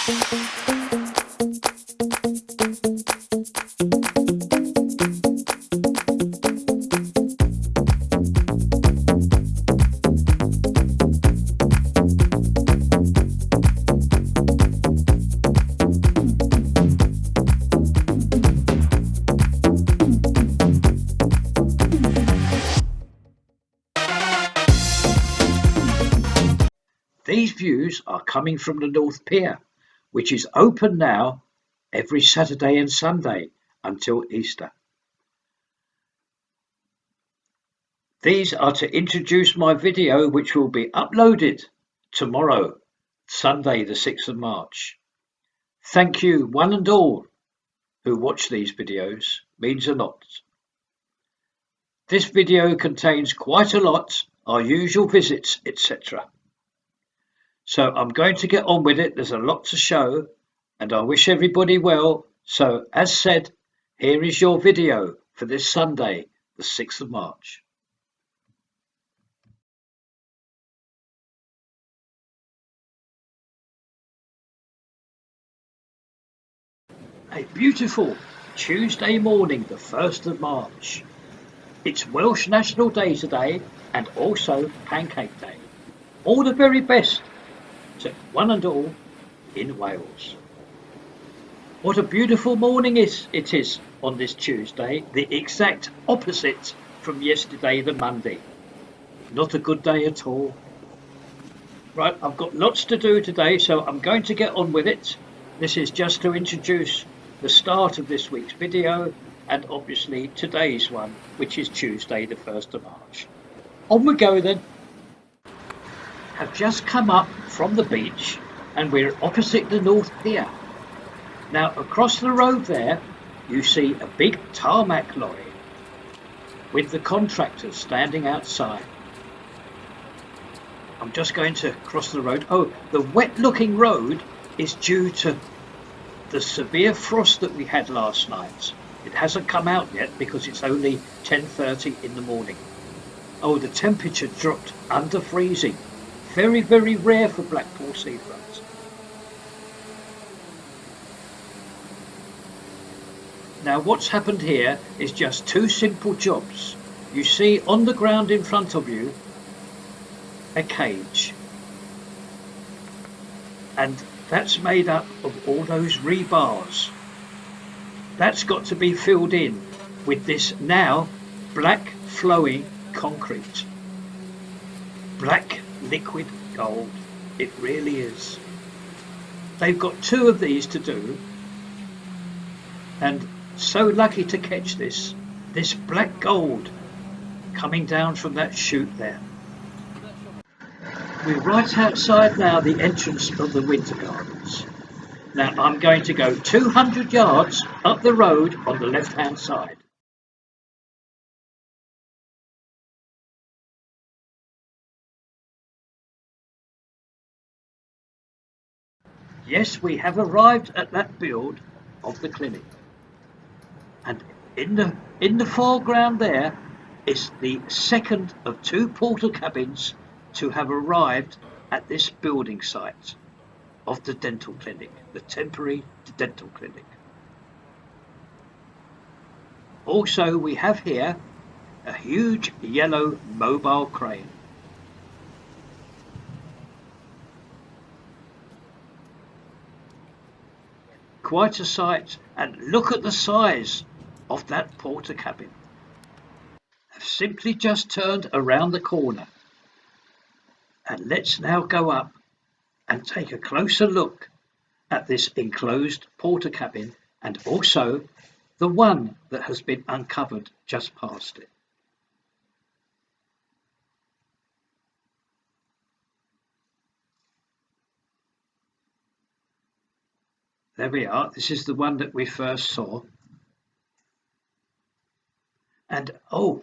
These views are coming from the North Pier, which is open now every Saturday and Sunday until Easter. These are to introduce my video, which will be uploaded tomorrow, Sunday the 6th of March. Thank you one and all who watch these videos, means a lot. This video contains quite a lot, our usual visits, etc. So I'm going to get on with it. There's a lot to show and I wish everybody well. So as said, here is your video for this Sunday, the 6th of March. A beautiful Tuesday morning, the 1st of March. It's Welsh National Day today and also Pancake Day. All the very best to one and all in Wales. What a beautiful morning it is on this Tuesday, the exact opposite from yesterday, the Monday. Not a good day at all. Right, I've got lots to do today, so I'm going to get on with it. This is just to introduce the start of this week's video and obviously today's one, which is Tuesday the 1st of March. On we go then. Have just come up from the beach and we're opposite the North Pier. Now across the road there you see a big tarmac lorry with the contractors standing outside. I'm just going to cross the road. Oh, the wet looking road is due to the severe frost that we had last night. It hasn't come out yet because it's only 10:30 in the morning. Oh, the temperature dropped under freezing. Very, very rare for Blackpool seafront. Now what's happened here is just two simple jobs. You see on the ground in front of you a cage. And that's made up of all those rebars. That's got to be filled in with this now black flowing concrete. Black liquid gold, it really is. They've got two of these to do and so lucky to catch this black gold coming down from that chute there. We're right outside now the entrance of the Winter Gardens. Now I'm going to go 200 yards up the road on the left hand side. Yes, we have arrived at that build of the clinic. And in the foreground there is the second of two portal cabins to have arrived at this building site of the dental clinic, the temporary dental clinic. Also, we have here a huge yellow mobile crane. Quite a sight, and look at the size of that porter cabin. I've simply just turned around the corner. And let's now go up and take a closer look at this enclosed porter cabin and also the one that has been uncovered just past it. There we are. This is the one that we first saw. And oh,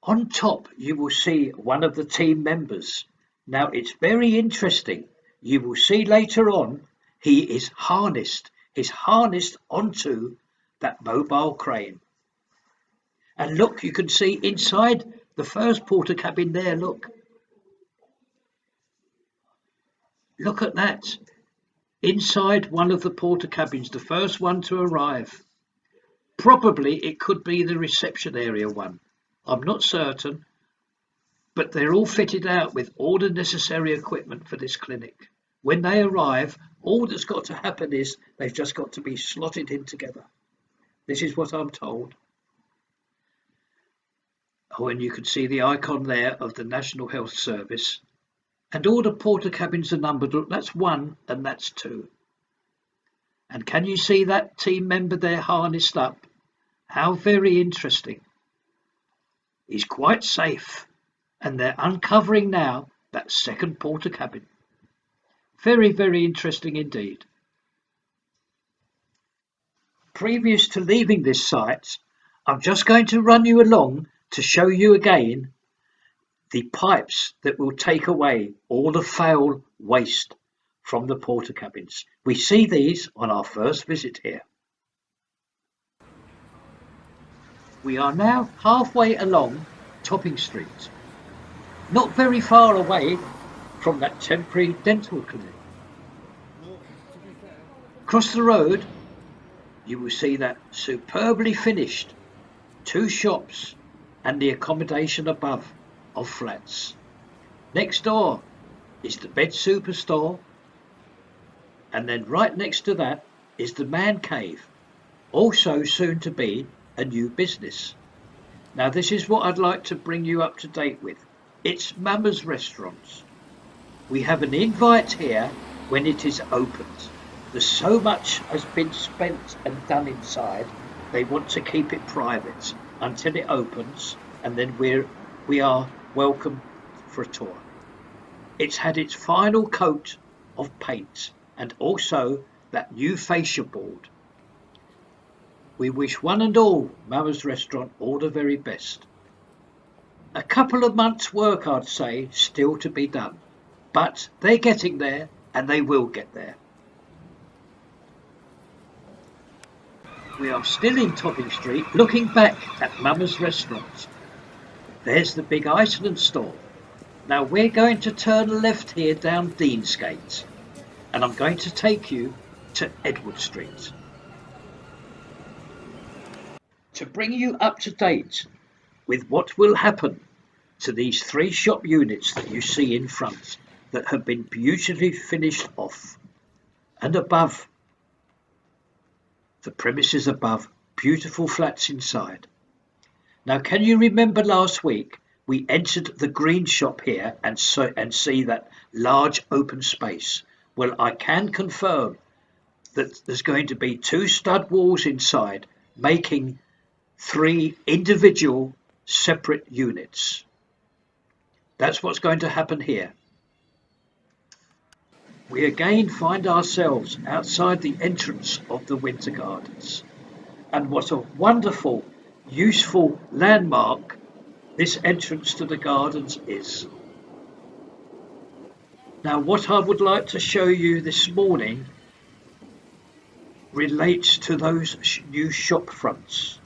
on top you will see one of the team members. Now it's very interesting. You will see later on he is harnessed. He's harnessed onto that mobile crane. And look, you can see inside the first porter cabin there, look. Look at that. inside one of the porter cabins, the first one to arrive. Probably it could be the reception area one. I'm not certain, but they're all fitted out with all the necessary equipment for this clinic. When they arrive, all that's got to happen is they've just got to be slotted in together. This is what I'm told. Oh, and you can see the icon there of the National Health Service. And all the porter cabins are numbered. That's 1 and that's 2. And can you see that team member there harnessed up? How very interesting. He's quite safe. And they're uncovering now that second porter cabin. Very, very interesting indeed. Previous to leaving this site, I'm just going to run you along to show you again the pipes that will take away all the foul waste from the porter cabins. We see these on our first visit here. We are now halfway along Topping Street, not very far away from that temporary dental clinic. Across the road, you will see that superbly finished 2 shops and the accommodation above of flats. Next door is the bed superstore, and then right next to that is the man cave, also soon to be a new business. Now this is what I'd like to bring you up to date with. It's Mama's Restaurants. We have an invite here when it is opened. There's so much has been spent and done inside, they want to keep it private until it opens, and then we are welcome for a tour. It's had its final coat of paint and also that new fascia board. We wish one and all Mama's Restaurant all the very best. A couple of months' work, I'd say, still to be done, but they're getting there and they will get there. We are still in Topping Street, looking back at Mama's Restaurant. There's the big Iceland store. Now we're going to turn left here down Deansgate, and I'm going to take you to Edward Street. To bring you up to date with what will happen to these 3 shop units that you see in front that have been beautifully finished off, and above, the premises above, beautiful flats inside. Now, can you remember last week we entered the green shop here and see that large open space? Well, I can confirm that there's going to be 2 stud walls inside, making 3 individual separate units. That's what's going to happen here. We again find ourselves outside the entrance of the Winter Gardens, and what a wonderful, useful landmark this entrance to the gardens is. Now, what I would like to show you this morning relates to those new shop fronts.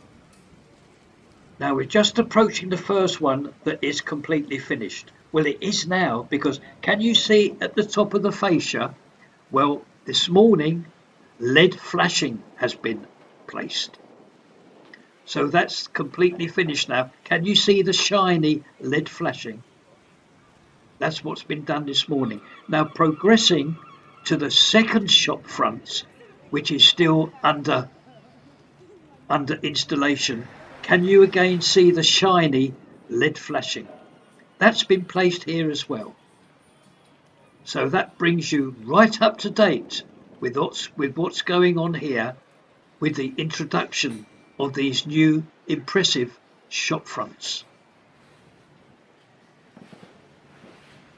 Now we're just approaching the first one that is completely finished. Well, it is now, because can you see at the top of the fascia? Well, this morning LED flashing has been placed. So that's completely finished now. Can you see the shiny LED flashing? That's what's been done this morning. Now progressing to the second shop front, which is still under installation. Can you again see the shiny LED flashing? That's been placed here as well. So that brings you right up to date with what's going on here with the introduction of these new impressive shop fronts.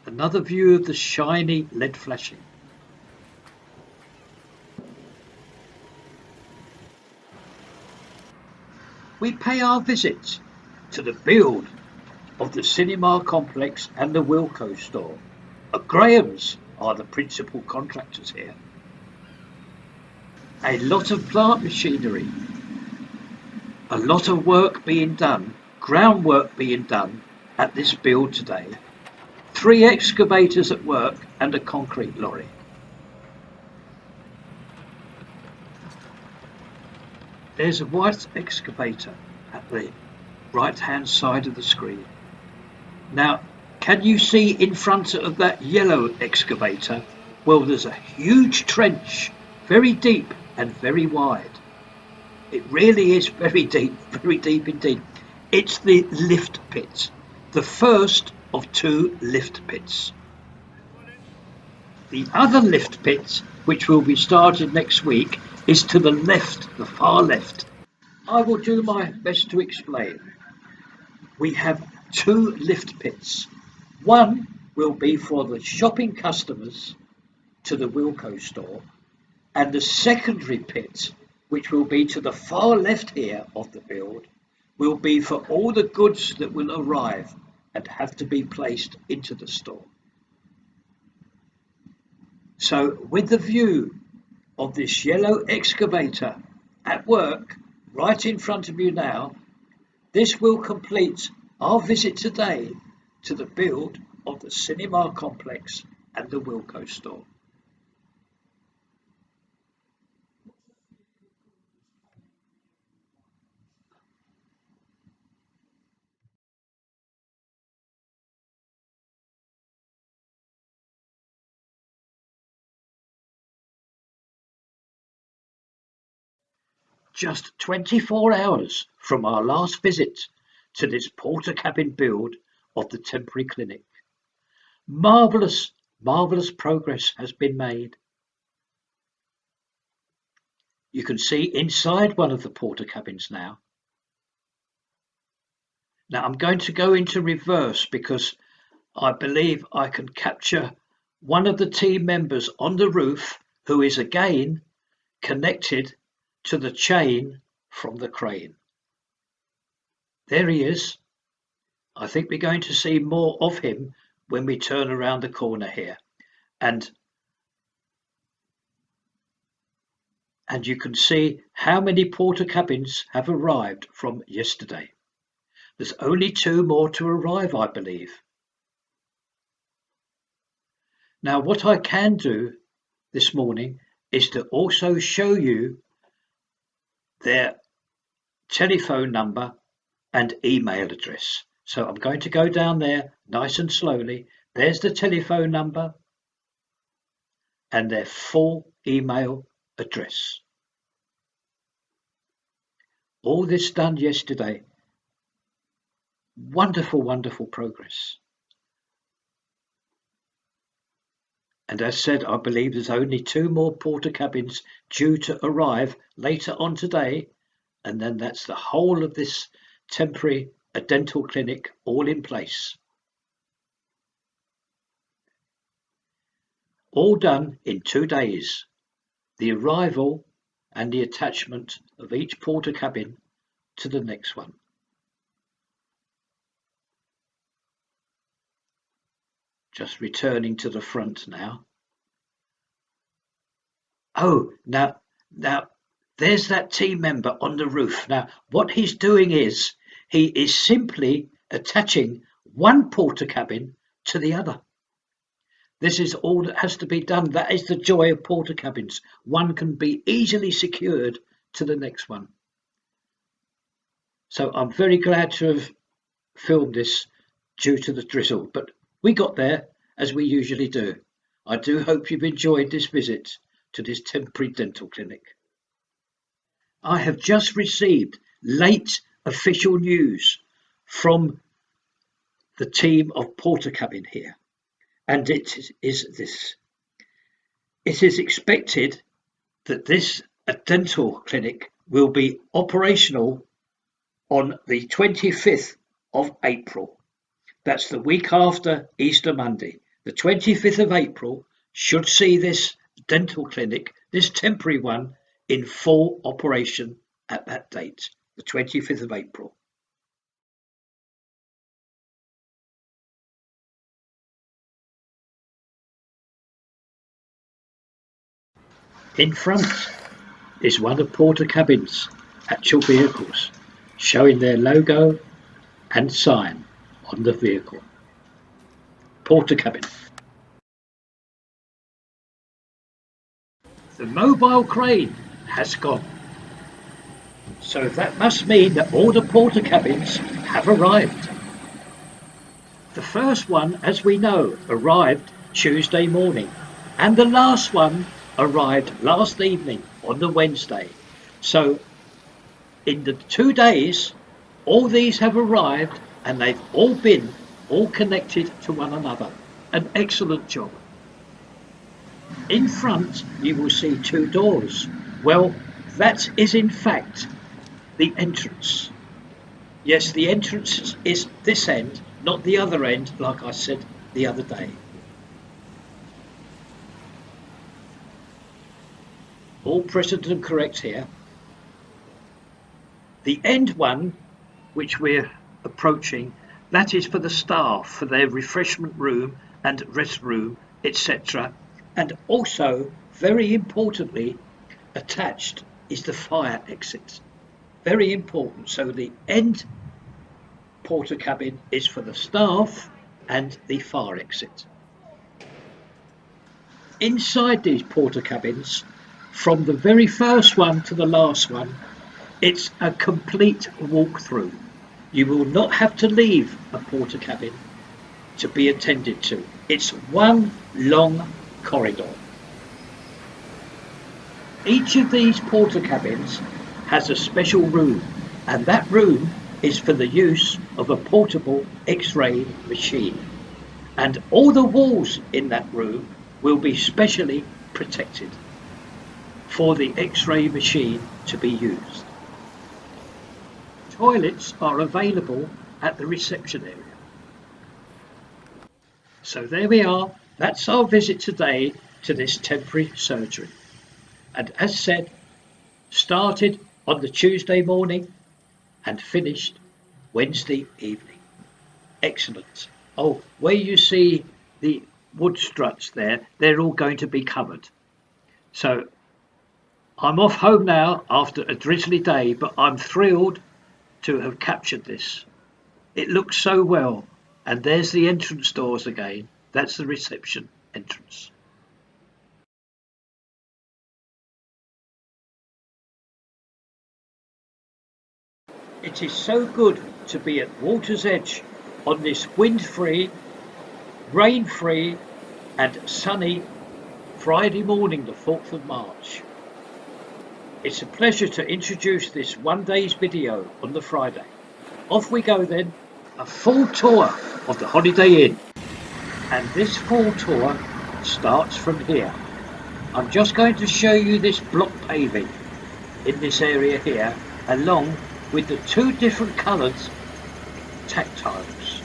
Another view of the shiny LED flashing. We pay our visit to the build of the cinema complex and the WILKO store. Graham's are the principal contractors here. A lot of plant machinery, a lot of work being done, groundwork being done at this build today. 3 excavators at work and a concrete lorry. There's a white excavator at the right hand side of the screen. Now, can you see in front of that yellow excavator? Well, there's a huge trench, very deep and very wide. It really is very deep indeed. It's the lift pit, the first of two lift pits. The other lift pit, which will be started next week, is to the left, the far left. I will do my best to explain. We have two lift pits. One will be for the shopping customers to the Wilko store, and the secondary pit, which will be to the far left here of the build, will be for all the goods that will arrive and have to be placed into the store. So with the view of this yellow excavator at work right in front of you now, this will complete our visit today to the build of the cinema complex and the Wilko store. Just 24 hours from our last visit to this porter cabin build of the temporary clinic. Marvellous progress has been made. You can see inside one of the porter cabins now. Now I'm going to go into reverse because I believe I can capture one of the team members on the roof who is again connected to the chain from the crane. There he is. I think we're going to see more of him when we turn around the corner here. And you can see how many porter cabins have arrived from yesterday. There's only two more to arrive, I believe. Now, what I can do this morning is to also show you their telephone number and email address. So I'm going to go down there nice and slowly. There's the telephone number and their full email address. All this done yesterday. Wonderful progress. And as said, I believe there's only two more porter cabins due to arrive later on today, and then that's the whole of this temporary dental clinic all in place. All done in 2 days. The arrival and the attachment of each porter cabin to the next one. Just returning to the front now. Oh, now there's that team member on the roof. Now, what he's doing is he is simply attaching one porter cabin to the other. This is all that has to be done. That is the joy of porter cabins. One can be easily secured to the next one. So I'm very glad to have filmed this due to the drizzle, but we got there as we usually do. I do hope you've enjoyed this visit to this temporary dental clinic. I have just received late official news from the team of porter cabin here, and it is this. It is expected that this dental clinic will be operational on the 25th of April. That's the week after Easter Monday. The 25th of April should see this dental clinic, this temporary one, in full operation at that date, the 25th of April. In front is one of Porter Cabin's actual vehicles, showing their logo and sign on the vehicle. Porter Cabin. The mobile crane has gone. So that must mean that all the porter cabins have arrived. The first one, as we know, arrived Tuesday morning, and the last one arrived last evening on the Wednesday. So in the 2 days, all these have arrived and they've all been all connected to one another. An excellent job. In front, you will see two doors. Well, that is in fact the entrance. Yes, the entrance is this end, not the other end, like I said the other day. All present and correct here. The end one, which we're approaching, that is for the staff, for their refreshment room and rest room, etc. And also, very importantly, attached is the fire exit. Very important. So the end porter cabin is for the staff and the fire exit. Inside these porter cabins, from the very first one to the last one, it's a complete walkthrough. You will not have to leave a porter cabin to be attended to. It's one long corridor. Each of these porter cabins has a special room, and that room is for the use of a portable X-ray machine. And all the walls in that room will be specially protected for the X-ray machine to be used. Toilets are available at the reception area. So there we are. That's our visit today to this temporary surgery. And as said, started on the Tuesday morning and finished Wednesday evening. Excellent. Oh, where you see the wood struts there, they're all going to be covered. So I'm off home now after a drizzly day, but I'm thrilled to have captured this. It looks so well. And there's the entrance doors again. That's the reception entrance. It is so good to be at water's edge on this wind-free, rain-free and sunny Friday morning, the 4th of March. It's a pleasure to introduce this one day's video on the Friday. Off we go then, a full tour of the Holiday Inn. And this full tour starts from here. I'm just going to show you this block paving in this area here, along with the two different coloured tactiles.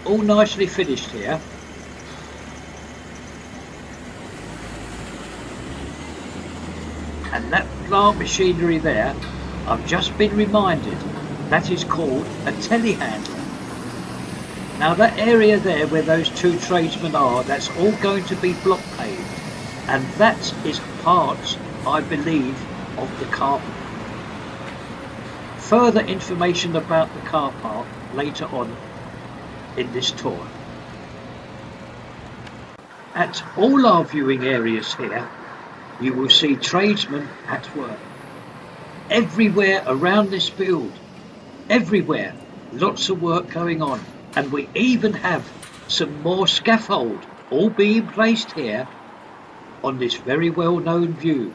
All nicely finished here. And that plant machinery there, I've just been reminded, that is called a telehandler. Now that area there where those two tradesmen are, that's all going to be block paved, and that is part, I believe, of the car park. Further information about the car park later on in this tour. At all our viewing areas here, you will see tradesmen at work. Everywhere around this build, everywhere, lots of work going on. And we even have some more scaffold all being placed here on this very well-known view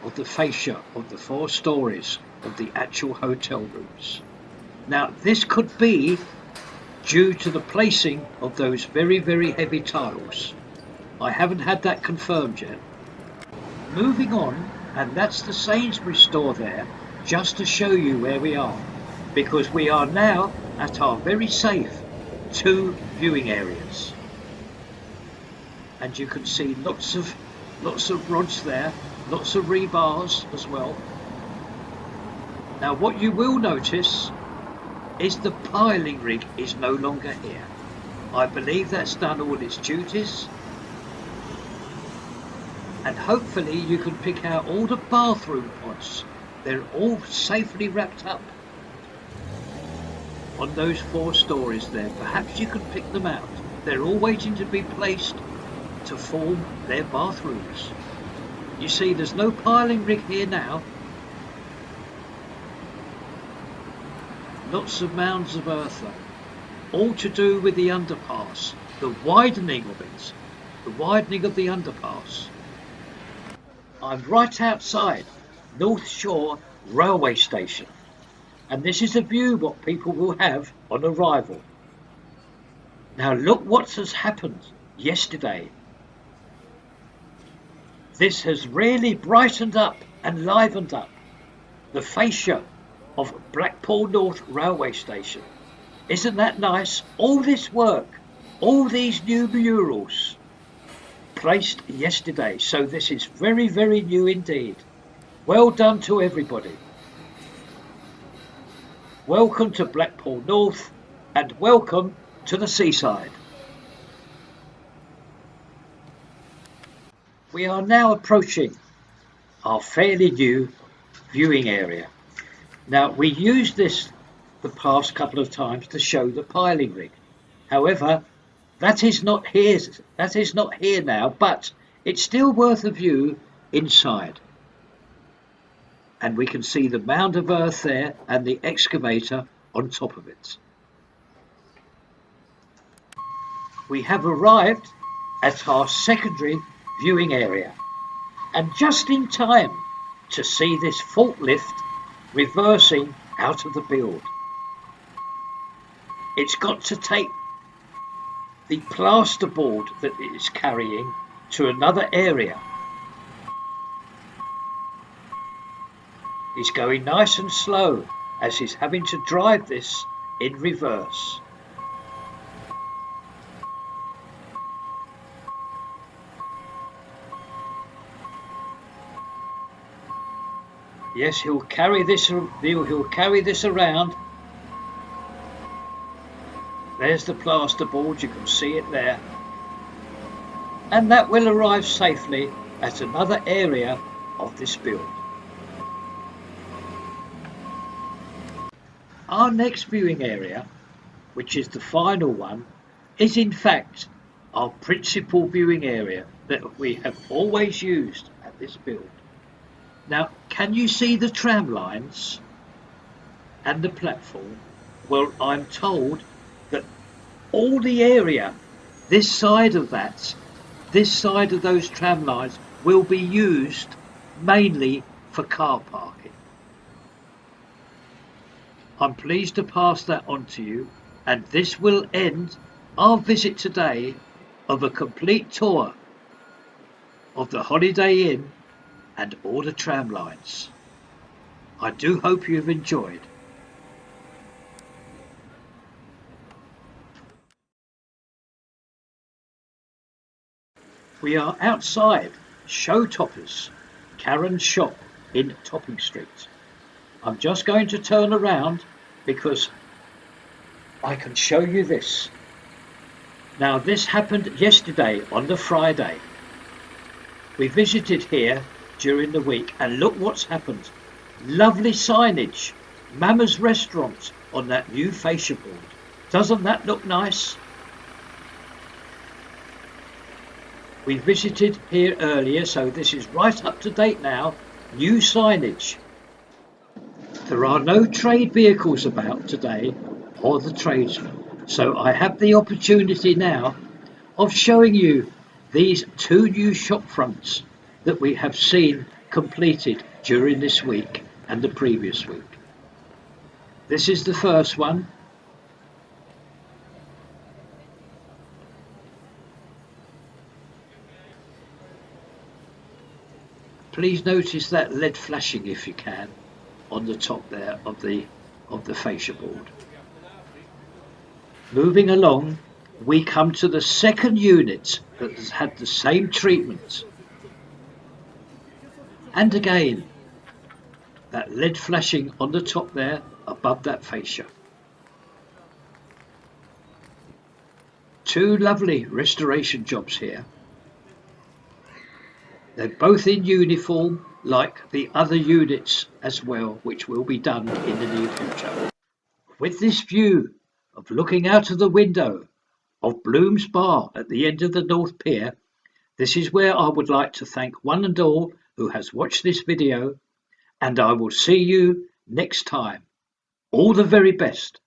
of the fascia of the 4 stories of the actual hotel rooms. Now this could be due to the placing of those very, very heavy tiles. I haven't had that confirmed yet. Moving on, and that's the Sainsbury's store there, just to show you where we are, because we are now at our very safe 2 viewing areas. And you can see lots of rods there, lots of rebars as well. Now what you will notice is the piling rig is no longer here. I believe that's done all its duties. And hopefully you can pick out all the bathroom pods. They're all safely wrapped up on those 4 stories there. Perhaps you can pick them out. They're all waiting to be placed to form their bathrooms. You see, there's no piling rig here now. Lots of mounds of earth, all to do with the underpass, the widening of it, the widening of the underpass. I'm right outside North Shore railway station, and this is a view what people will have on arrival. Now look what has happened yesterday. This has really brightened up and livened up the fascia of Blackpool North railway station. Isn't that nice? All this work, all these new murals placed yesterday. So this is very, very new indeed. Well done to everybody. Welcome to Blackpool North and welcome to the seaside. We are now approaching our fairly new viewing area. Now we used this the past couple of times to show the piling rig. However, that is not here now, but it's still worth a view inside. And we can see the mound of earth there and the excavator on top of it. We have arrived at our secondary viewing area, and just in time to see this forklift reversing out of the build. It's got to take the plasterboard that it is carrying to another area. He's going nice and slow as he's having to drive this in reverse. Yes, he'll carry this around. There's the plasterboard, you can see it there. And that will arrive safely at another area of this build. Our next viewing area, which is the final one, is in fact our principal viewing area that we have always used at this build. Now, can you see the tram lines and the platform? Well, I'm told that all the area, this side of those tram lines will be used mainly for car parking. I'm pleased to pass that on to you, and this will end our visit today of a complete tour of the Holiday Inn and all the tram lines. I do hope you've enjoyed. We are outside Show Toppers, Karen's shop in Topping Street. I'm just going to turn around because I can show you this. Now this happened yesterday on the Friday. We visited here during the week and look what's happened. Lovely signage, Mama's Restaurant on that new fascia board. Doesn't that look nice? We visited here earlier, so this is right up to date now. New signage. There are no trade vehicles about today or the tradesmen, so I have the opportunity now of showing you these two new shop fronts that we have seen completed during this week and the previous week. This is the first one. Please notice that LED flashing if you can on the top there of the fascia board. Moving along, we come to the second unit that has had the same treatment. And again, that LED flashing on the top there above that fascia. Two lovely restoration jobs here. They're both in uniform like the other units as well, which will be done in the near future. With this view of looking out of the window of Bloom's Bar at the end of the North Pier, this is where I would like to thank one and all who has watched this video, and I will see you next time. All the very best.